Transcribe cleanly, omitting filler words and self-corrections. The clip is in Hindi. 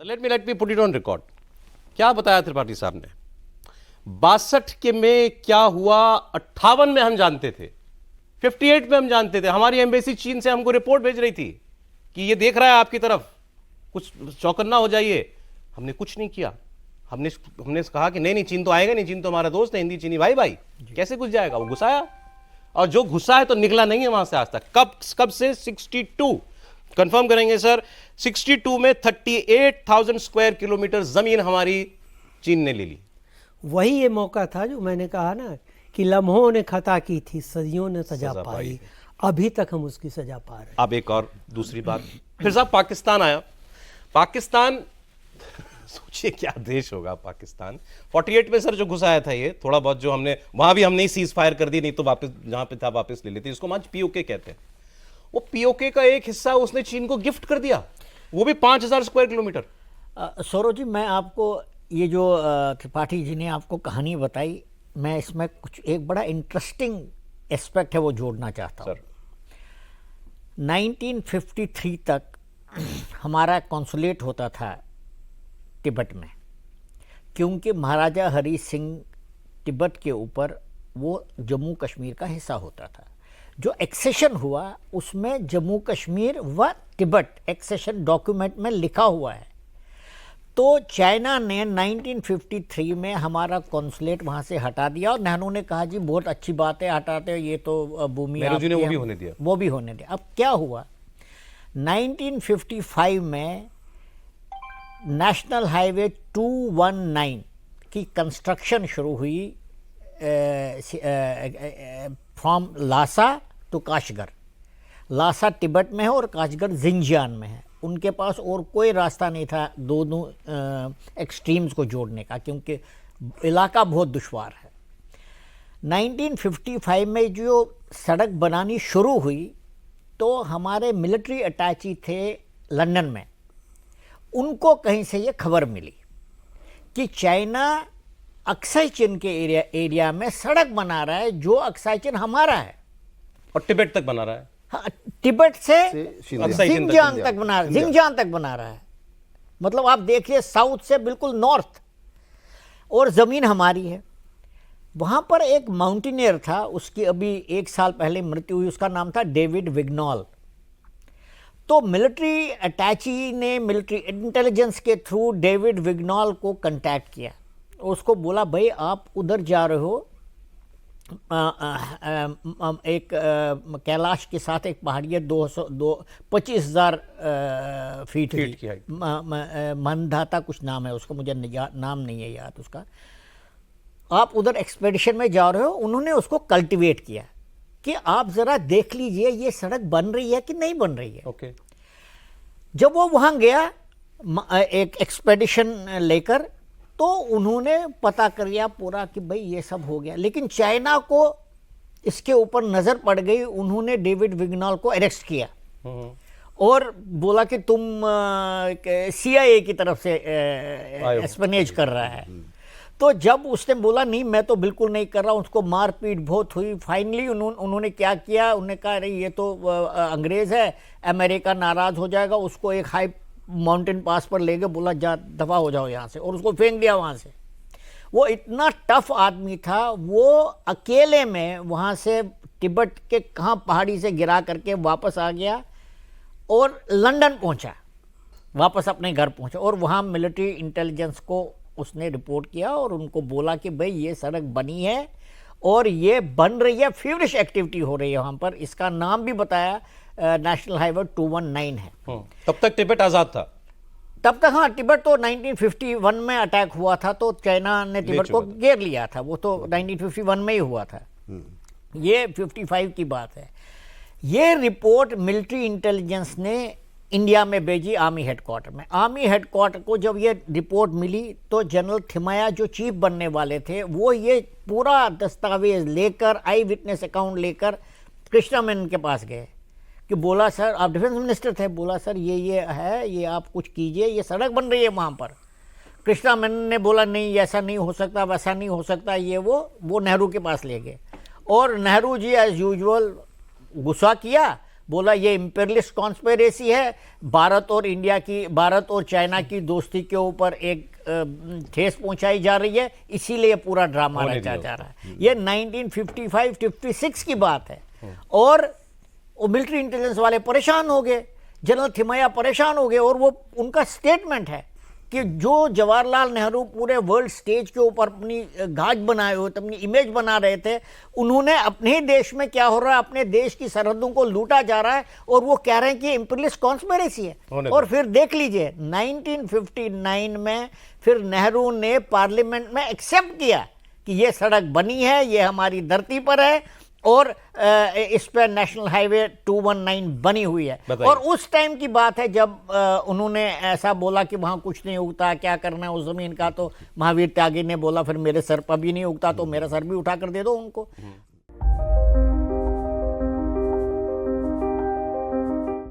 Let me put it on record. क्या बताया त्रिपाठी साहब ने? 62 के में क्या हुआ 58 में हम जानते थे, 58 में हम जानते थे। हमारी एम्बेसी चीन से हमको रिपोर्ट भेज रही थी कि ये देख रहा है आपकी तरफ, कुछ चौकन्ना हो जाइए। हमने कुछ नहीं किया। हमने कहा कि नहीं चीन तो आएगा नहीं, चीन तो हमारा दोस्त है, हिंदी चीनी भाई भाई, कैसे घुस जाएगा? वो घुसाया, और जो घुसा है तो निकला नहीं है वहां से आज तक। कब से? 62 कंफर्म करेंगे सर। 62 में 38,000 स्क्वायर किलोमीटर जमीन हमारी चीन ने ले ली। वही ये मौका था जो मैंने कहा ना कि लम्हों ने खता की थी, सदियों ने सजा पाई, अभी तक हम उसकी सजा पा रहे हैं। अब एक और दूसरी बात, फिर साहब पाकिस्तान आया। पाकिस्तान सोचिए क्या देश होगा पाकिस्तान। 48 में सर जो घुसाया था, ये थोड़ा बहुत जो हमने वहां भी हमने सीज फायर कर दी, नहीं तो वापस जहां पे था वापस ले लेते। इसको आज पीओके कहते हैं। वो पीओके का एक हिस्सा उसने चीन को गिफ्ट कर दिया, वो भी 5,000 स्क्वायर किलोमीटर। सौरभ जी, मैं आपको ये जो त्रिपाठी जी ने आपको कहानी बताई, मैं इसमें कुछ एक बड़ा इंटरेस्टिंग एस्पेक्ट है वो जोड़ना चाहता हूँ। 1953 तक हमारा कॉन्सुलेट होता था तिब्बत में, क्योंकि महाराजा हरी सिंह तिब्बत के ऊपर वो जम्मू कश्मीर का हिस्सा होता था। जो एक्सेशन हुआ उसमें जम्मू कश्मीर व तिब्बत एक्सेशन डॉक्यूमेंट में लिखा हुआ है। तो चाइना ने 1953 में हमारा कॉन्सुलेट वहाँ से हटा दिया, और नेहरू ने कहा जी बहुत अच्छी बात है, हटाते हो, ये तो भूमि नेहरू ने वो भी होने दिया। वो भी होने दिया। अब क्या हुआ, 1955 में नेशनल हाईवे 219 की कंस्ट्रक्शन शुरू हुई from Lhasa to Kashgar. Lhasa Tibet में है और काशगर जिंजियान में है। उनके पास और कोई रास्ता नहीं था दोनों एक्सट्रीम्स को जोड़ने का, क्योंकि इलाका बहुत दुश्वार है। 1955 में जो सड़क बनानी शुरू हुई तो हमारे मिलिट्री अटैची थे लंदन में, उनको कहीं से ये खबर मिली कि चाइना अक्साई चीन के एरिया में सड़क बना रहा है, जो अक्साई चीन हमारा है और तिब्बत तक बना रहा है। हाँ, तिब्बत से जिंजियांग तक बना रहा है। मतलब आप देखिए, साउथ से बिल्कुल नॉर्थ, और ज़मीन हमारी है। वहाँ पर एक माउंटेनियर था, उसकी अभी 1 साल पहले मृत्यु हुई, उसका नाम था डेविड विग्नॉल। तो मिलिट्री अटैची ने मिलिट्री इंटेलिजेंस के थ्रू डेविड विग्नॉल को कांटेक्ट किया। उसको बोला भाई आप उधर जा रहे हो, एक कैलाश के साथ एक पहाड़ी है 25,000 फीट की, मनधाता कुछ नाम है उसका, मुझे नाम नहीं है याद उसका। आप उधर एक्सपेडिशन में जा रहे हो। उन्होंने उसको कल्टीवेट किया कि आप ज़रा देख लीजिए ये सड़क बन रही है कि नहीं बन रही है। ओके। जब वो वहाँ गया एक एक्सपेडिशन लेकर, तो उन्होंने पता कर लिया पूरा कि भाई ये सब हो गया। लेकिन चाइना को इसके ऊपर नज़र पड़ गई। उन्होंने डेविड विग्नॉल को अरेस्ट किया और बोला कि तुम CIA की तरफ से एस्पनेज कर रहा है। तो जब उसने बोला नहीं मैं तो बिल्कुल नहीं कर रहा, उसको मारपीट बहुत हुई। फाइनली उन्होंने क्या किया, उन्होंने कहा अरे ये तो अंग्रेज़ है, अमेरिका नाराज़ हो जाएगा। उसको एक हाई माउंटेन पास पर ले गए, बोला जा दफ़ा हो जाओ यहाँ से, और उसको फेंक दिया वहाँ से। वो इतना टफ आदमी था, वो अकेले में वहाँ से तिब्बत के कहाँ पहाड़ी से गिरा करके वापस आ गया और लंदन पहुँचा, वापस अपने घर पहुँचा। और वहाँ मिलिट्री इंटेलिजेंस को उसने रिपोर्ट किया और उनको बोला कि भाई ये सड़क बनी है और ये बन रही है, फीवरिश एक्टिविटी हो रही है वहाँ पर। इसका नाम भी बताया, नेशनल हाईवे 219 है। तब तक तिब्बत आज़ाद था? तब तक हाँ, तिब्बत तो 1951 में अटैक हुआ था, तो चाइना ने तिब्बत को घेर लिया था। वो तो 1951 में ही हुआ था। ये 55 की बात है। ये रिपोर्ट मिलिट्री इंटेलिजेंस ने इंडिया में भेजी आर्मी हेडक्वार्टर में। आर्मी हेडक्वार्टर को जब ये रिपोर्ट मिली तो जनरल थिमैया जो चीफ बनने वाले थे, वो ये पूरा दस्तावेज लेकर, आई विटनेस अकाउंट लेकर कृष्णा मेनन के पास गए कि बोला सर, आप डिफेंस मिनिस्टर थे, बोला सर ये है, ये आप कुछ कीजिए, ये सड़क बन रही है वहाँ पर। कृष्णा मेनन ने बोला नहीं ऐसा नहीं हो सकता, वैसा नहीं हो सकता, ये वो नेहरू के पास ले गए। और नेहरू जी एज यूजुअल गुस्सा किया, बोला ये इंपीरियलिस्ट कॉन्स्पिरेसी है, भारत और चाइना की दोस्ती के ऊपर एक ठेस पहुंचाई जा रही है, इसीलिए पूरा ड्रामा रचा जा रहा है। ये 1955-56 की बात है। और मिलिट्री इंटेलिजेंस वाले परेशान हो गए, जनरल थिमैया परेशान हो गए, और वो उनका स्टेटमेंट है कि जो जवाहरलाल नेहरू पूरे वर्ल्ड स्टेज के ऊपर अपनी गाज बनाए हुए थे, अपनी इमेज बना रहे थे, उन्होंने अपने ही देश में क्या हो रहा है, अपने देश की सरहदों को लूटा जा रहा है, और वो कह रहे हैं कि इंपीरियलिस्ट कॉन्स्पिरेसी है। और फिर देख लीजिए 1959 में फिर नेहरू ने पार्लियामेंट में एक्सेप्ट किया कि ये सड़क बनी है, ये हमारी धरती पर है, और इस पर नेशनल हाईवे 219 बनी हुई है। और उस टाइम की बात है जब उन्होंने ऐसा बोला कि वहाँ कुछ नहीं उगता, क्या करना है उस ज़मीन का, तो महावीर त्यागी ने बोला फिर मेरे सर पर भी नहीं उगता, तो मेरा सर भी उठा कर दे दो उनको।